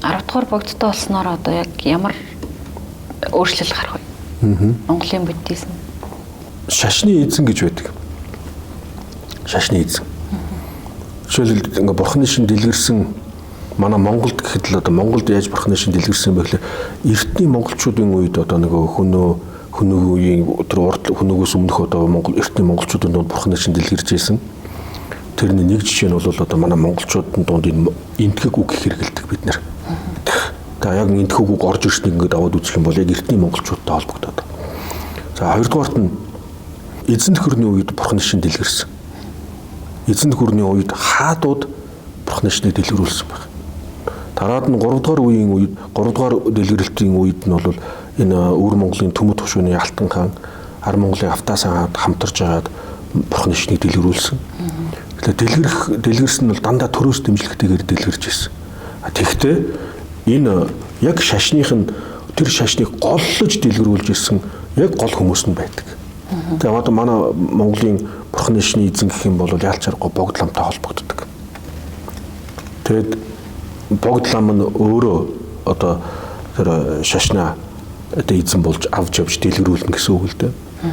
10 дугаар богдтой болсноор одоо яг ямар өөрчлөлт гарах вэ? Монголын буддизм. Шашны эзэн гэж байдаг. Шашны эзэн. Жишээлбэл ингээ бурхны шин дэлгэрсэн манай Монголд гэхэд л одоо Монголд яаж бурхны шин дэлгэрсэн бэ гэхэл эртний монголчуудын үед одоо нөгөө хөнөг үеийн хөнөгөөс өмнөх одоо эртний монголчуудын дунд бурхны шин дэлгэрж байсан. Тэрний нэг жишээ нь бол одоо манай монголчуудын дунд энэ энтхэг үг хэрэгэлдэг бид нэр. Тэгээ яг энтхэг үг орж ирснийг ингээд аваад үзэх юм бол яг эртний монголчуудтай холбогдоод. За хоёрдугаарт нь эзэн төхөрний үед бурхны шин дэлгэрсэн. Эзэн төхөрний үед хаадууд бурхны шинийг дэлгэрүүлсэн байна. Дараад нь 3 дугаар үеийн үед 3 дугаар дэлгэрэлтийн үед нь бол энэ өвөр Монголын Төмөд хушууны Алтан хаан, Ар Монголын Автаасан хаад хамтарч агаад бурхны шинийг дэлгэрүүлсэн. Тэгэхээр дэлгэрсэн нь бол дандаа төрөөс дэмжлэгтэйгээр дэлгэрж ирсэн. Тэгэхдээ энэ яг шашных нь тэр шашныг голлож дэлгэрүүлж ирсэн яг гол хүмүүс нь байдаг. Тэгээ одоо манай Монголын бурхны шний эзэн гэх юм бол ялч аргагүй богд ламтай холбогддог. Тэгэд богд лам нь өөрөө одоо тэр шашнаа эзэн болж авч явж дэлгэрүүлнэ гэсэн үг л дээ.